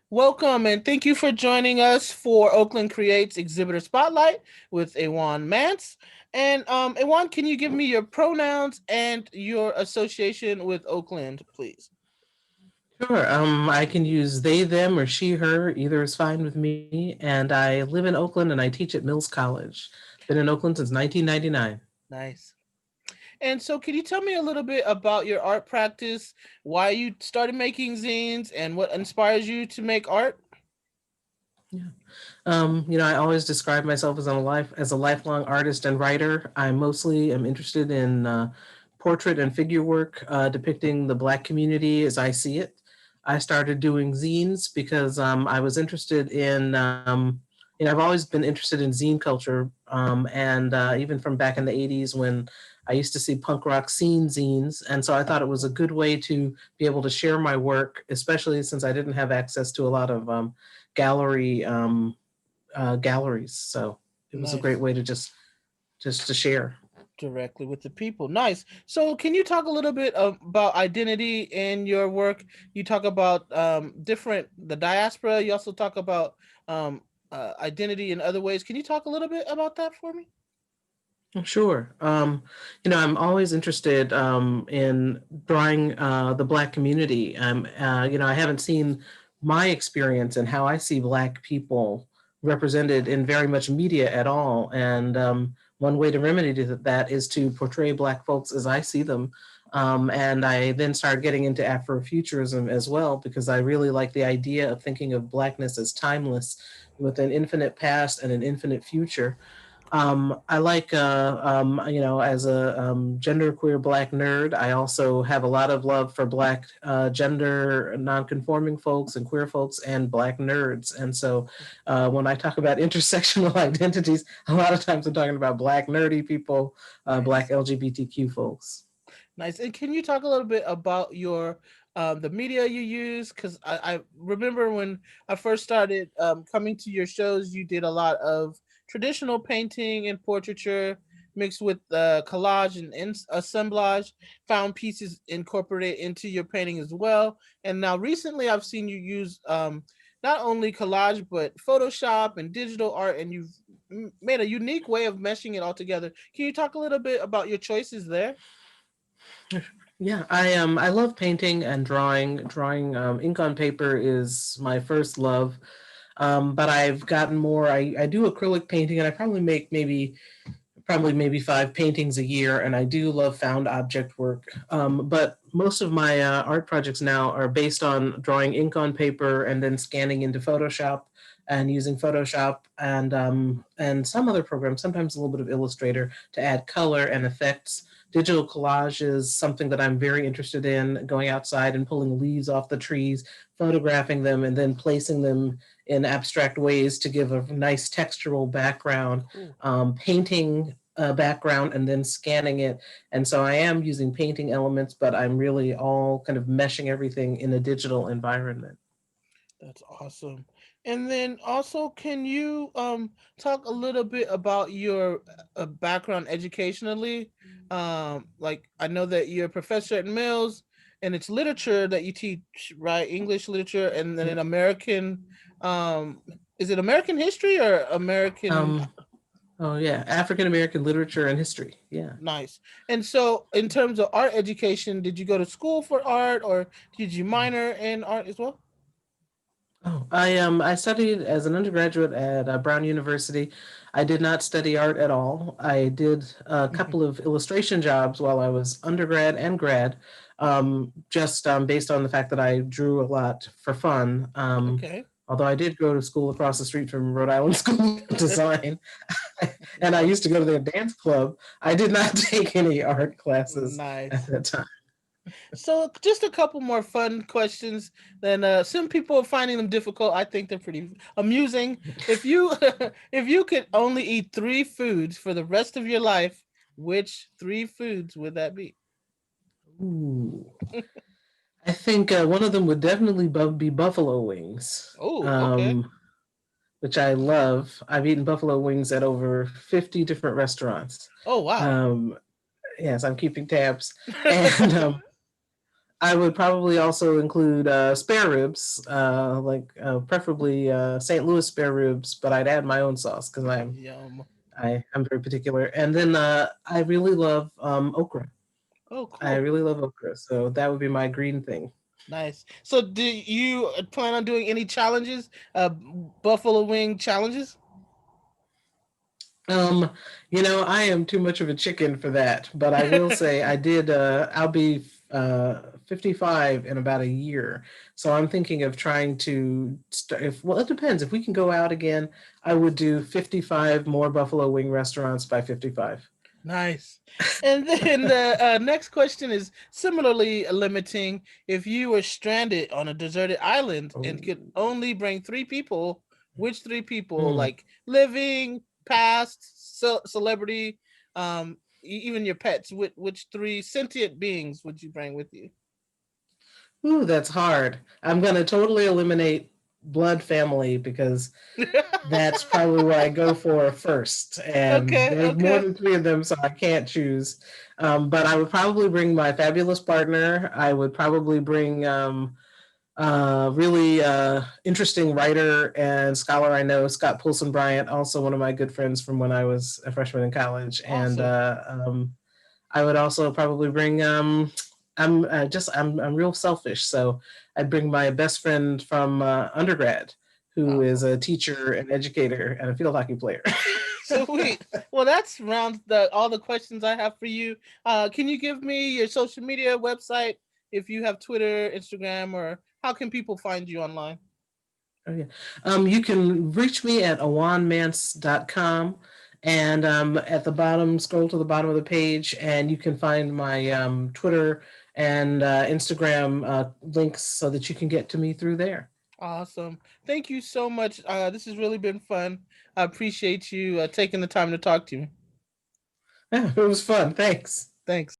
Welcome and thank you for joining us for Oakland Creates Exhibitor Spotlight with Ajuan Mance. And Ajuan, can you give me your pronouns and your association with Oakland, please? Sure. I can use they, them, or she, her. Either is fine with me. And I live in Oakland and I teach at Mills College. Been in Oakland since 1999. Nice. And so, can you tell me a little bit about your art practice, why you started making zines, and what inspires you to make art? Yeah. I always describe myself as a lifelong artist and writer. I mostly am interested in portrait and figure work depicting the Black community as I see it. I started doing zines because I was interested in. I've always been interested in zine culture, and even from back in the '80s when I used to see punk rock scene zines, and so I thought it was a good way to be able to share my work, especially since I didn't have access to a lot of gallery galleries. So it was a great Nice. way to just to share. Directly with the people. Nice. So, can you talk a little bit about identity in your work? You talk about different the diaspora. You also talk about identity in other ways. Can you talk a little bit about that for me? Sure. I'm always interested in drawing the Black community. I haven't seen my experience and how I see Black people represented in very much media at all. And one way to remedy that is to portray Black folks as I see them. And I then started getting into Afrofuturism as well because I really like the idea of thinking of Blackness as timeless with an infinite past and an infinite future. I like, as a genderqueer Black nerd, I also have a lot of love for Black gender nonconforming folks and queer folks and Black nerds. And so when I talk about intersectional identities, a lot of times I'm talking about Black nerdy people, Black Nice. LGBTQ folks. Nice. And can you talk a little bit about your the media you use? Because I remember when I first started coming to your shows, you did a lot of traditional painting and portraiture mixed with collage and assemblage, found pieces incorporated into your painting as well. And now recently I've seen you use not only collage but Photoshop and digital art, and you've made a unique way of meshing it all together. Can you talk a little bit about your choices there? Yeah, I love painting and drawing. Drawing ink on paper is my first love. But I've gotten more. I do acrylic painting, and I probably maybe 5 paintings a year, and I do love found object work. But most of my art projects now are based on drawing ink on paper and then scanning into Photoshop and using Photoshop and some other programs, sometimes a little bit of Illustrator to add color and effects. Digital collage is something that I'm very interested in, going outside and pulling leaves off the trees, photographing them, and then placing them in abstract ways to give a nice textural background, Cool. painting background and then scanning it. And so I am using painting elements, but I'm really all kind of meshing everything in a digital environment. That's awesome. And then also, can you talk a little bit about your background educationally? Like I know that you're a professor at Mills, and it's literature that you teach, right? English literature, and then Yeah. in American, is it American history or American? Um, oh yeah, African American literature and history. Yeah. Nice. And so, in terms of art education, did you go to school for art, or did you minor in art as well? Oh, I studied as an undergraduate at Brown University. I did not study art at all. I did a couple of illustration jobs while I was undergrad and grad, just based on the fact that I drew a lot for fun. Okay. Although I did go to school across the street from Rhode Island School of Design, and I used to go to their dance club. I did not take any art classes at Nice. that time. So, just a couple more fun questions. Then, some people are finding them difficult. I think they're pretty amusing. If you, if you could only eat three foods for the rest of your life, which three foods would that be? Ooh. I think one of them would definitely be buffalo wings, Oh, okay. which I love. I've eaten buffalo wings at over 50 different restaurants. Oh, wow. Um, yes, I'm keeping tabs. And I would probably also include spare ribs, preferably St. Louis spare ribs, but I'd add my own sauce because Yum. I'm very particular. And then I really love okra. Oh, I cool. really love okra, so that would be my green thing. Nice. So, do you plan on doing any challenges? Buffalo wing challenges? Um, I am too much of a chicken for that, but I will say I did. I'll be 55 in about a year, so I'm thinking of trying to start. If well, it depends. If we can go out again, I would do 55 more buffalo wing restaurants by 55. Nice. And then the next question is similarly limiting. If you were stranded on a deserted island and Oh. could only bring three people, which three people, Hmm. like living, past, celebrity, even your pets, which three sentient beings would you bring with you? Ooh, that's hard. I'm gonna totally eliminate blood family because that's probably what I go for first. And Okay, there's more okay. than three of them, so I can't choose. But I would probably bring my fabulous partner. I would probably bring really interesting writer and scholar I know, Scott Poulson Bryant, also one of my good friends from when I was a freshman in college. And Awesome. I would also probably bring. I'm real selfish, so I'd bring my best friend from undergrad, who is Awesome. a teacher and educator and a field hockey player. Sweet. Well, that's round the all the questions I have for you. Can you give me your social media website if you have Twitter, Instagram, or how can people find you online? Oh, yeah. You can reach me at ajuanmance.com. And at the bottom, scroll to the bottom of the page, and you can find my Twitter and Instagram links so that you can get to me through there. Awesome. Thank you so much. This has really been fun. I appreciate you taking the time to talk to me. Yeah, it was fun. Thanks. Thanks.